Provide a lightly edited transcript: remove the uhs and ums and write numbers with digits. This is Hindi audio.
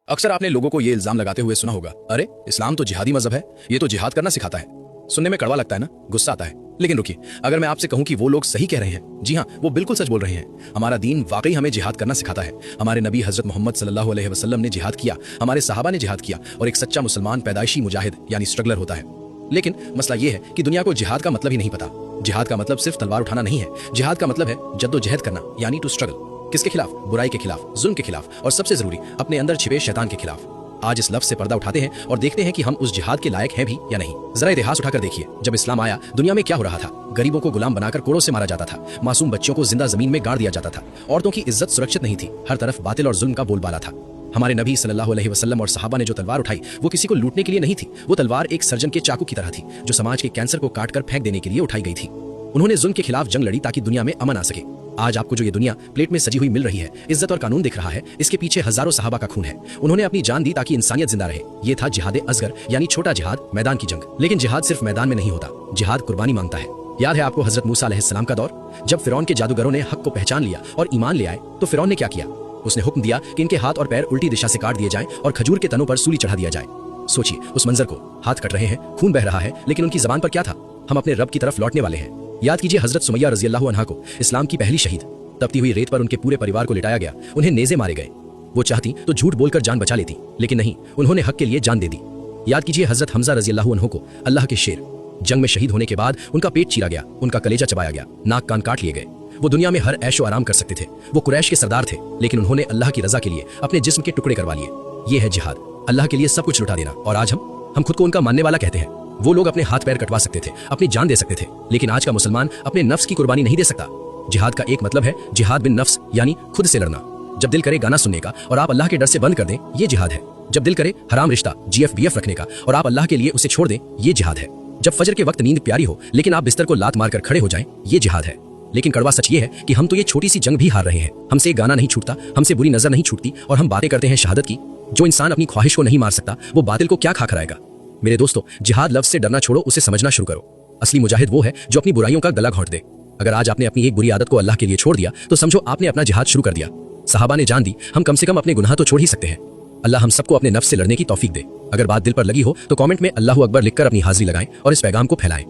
अक्सर आपने लोगों को ये इल्जाम लगाते हुए सुना होगा, अरे इस्लाम तो जिहादी मजहब है, ये तो जिहाद करना सिखाता है। सुनने में कड़वा लगता है ना, गुस्सा आता है। लेकिन रुकिए, अगर मैं आपसे कहूं कि वो लोग सही कह रहे हैं, जी हाँ, वो बिल्कुल सच बोल रहे हैं। हमारा दीन वाकई हमें जिहाद करना सिखाता है। हमारे नबी हजरत मोहम्मद सल्लल्लाहु अलैहि वसल्लम ने जिहाद किया, हमारे सहाबा ने जिहाद किया, और एक सच्चा मुसलमान पैदाइशी मुजाहिद यानी स्ट्रगलर होता है। लेकिन मसला ये है कि दुनिया को जिहाद का मतलब ही नहीं पता। जिहाद का मतलब सिर्फ तलवार उठाना नहीं है। जिहाद का मतलब है जद्दोजहद करना, यानी टू स्ट्रगल। किसके खिलाफ? बुराई के खिलाफ, जुल्म के खिलाफ, और सबसे जरूरी अपने अंदर छिपे शैतान के खिलाफ। आज इस लफ्ज से पर्दा उठाते हैं और देखते हैं कि हम उस जिहाद के लायक हैं भी या नहीं। जरा इतिहास उठाकर देखिए, जब इस्लाम आया दुनिया में क्या हो रहा था। गरीबों को गुलाम बनाकर कोड़ों से मारा जाता था, मासूम बच्चों को जिंदा जमीन में गाड़ दिया जाता था, औरतों की इज्जत सुरक्षित नहीं थी, हर तरफ बातिल और जुल्म का बोलबाला था। हमारे नबी सल्लल्लाहु अलैहि वसल्लम और सहाबा ने जो तलवार उठाई, वो किसी को लूटने के लिए नहीं थी। वो तलवार एक सर्जन के चाकू की तरह थी, जो समाज के कैंसर को काट कर फेंक देने के लिए उठाई गई थी। उन्होंने जुल्म के खिलाफ जंग लड़ी ताकि दुनिया में अमन आ सके। आज आपको जो ये दुनिया प्लेट में सजी हुई मिल रही है, इज्जत और कानून दिख रहा है, इसके पीछे हजारों सहाबा का खून है। उन्होंने अपनी जान दी ताकि इंसानियत जिंदा रहे। ये था जिहाद असगर, यानी छोटा जिहाद, मैदान की जंग। लेकिन जिहाद सिर्फ मैदान में नहीं होता, जिहाद कुर्बानी मांगता है। याद है आपको हजरत मूसा अलैहिस्सलाम का दौर, जब फिरौन के जादूगरों ने हक को पहचान लिया और ईमान ले आए, तो फिरौन ने क्या किया? उसने हुक्म दिया कि इनके हाथ और पैर उल्टी दिशा से काट दिए जाएं और खजूर के तनों पर सूली चढ़ा दिया जाए। सोचिए उस मंजर को, हाथ कट रहे हैं, खून बह रहा है, लेकिन उनकी जबान पर क्या था? हम अपने रब की तरफ लौटने वाले हैं। याद कीजिए हजरत सुमैया रज़ियल्लाहु अन्हा को, इस्लाम की पहली शहीद। तपती हुई रेत पर उनके पूरे परिवार को लिटाया गया, उन्हें नेज़े मारे गए। वो चाहती तो झूठ बोलकर जान बचा लेती, लेकिन नहीं, उन्होंने हक के लिए जान दे दी। याद कीजिए हजरत हमजा रज़ियल्लाहु अन्हु को, अल्लाह के शेर। जंग में शहीद होने के बाद उनका पेट चीरा गया, उनका कलेजा चबाया गया, नाक कान काट लिए गए। वो दुनिया में हर ऐशो आराम कर सकते थे, वो कुरैश के सरदार थे, लेकिन उन्होंने अल्लाह की रजा के लिए अपने जिस्म के टुकड़े करवा लिए। ये है जिहाद, अल्लाह के लिए सब कुछ लुटा देना। और आज हम खुद को उनका मानने वाला कहते हैं। वो लोग अपने हाथ पैर कटवा सकते थे, अपनी जान दे सकते थे, लेकिन आज का मुसलमान अपने नफ्स की कुर्बानी नहीं दे सकता। जिहाद का एक मतलब है जिहाद बिन नफ्स, यानी खुद से लड़ना। जब दिल करे गाना सुनने का और आप अल्लाह के डर से बंद कर दें, ये जिहाद है। जब दिल करे हराम रिश्ता GFBF रखने का और आप अल्लाह के लिए उसे छोड़ दें, ये जिहाद है। जब फजर के वक्त नींद प्यारी हो, लेकिन आप बिस्तर को लात मारकर खड़े हो जाएं, ये जिहाद है। लेकिन कड़वा सच ये है कि हम तो ये छोटी सी जंग भी हार रहे हैं। हमसे गाना नहीं छूटता, हमसे बुरी नजर नहीं छूटती, और हम बातें करते हैं शहादत की। जो इंसान अपनी ख्वाहिश को नहीं मार सकता, वो बातिल को क्या खा खराएगा? मेरे दोस्तों, जिहाद लफ्ज से डरना छोड़ो, उसे समझना शुरू करो। असली मुजाहिद वो है जो अपनी बुराइयों का गला घोंट दे। अगर आज आपने अपनी एक बुरी आदत को अल्लाह के लिए छोड़ दिया, तो समझो आपने अपना जिहाद शुरू कर दिया। सहाबा ने जान दी, हम कम से कम अपने गुनाह तो छोड़ ही सकते हैं। अल्लाह हम सबको अपने नफ्स से लड़ने की तौफीक दे। अगर बात दिल पर लगी हो तो कमेंट में अल्लाहू अकबर लिखकर अपनी हाजिरी लगाएं और इस पैगाम को फैलाएं।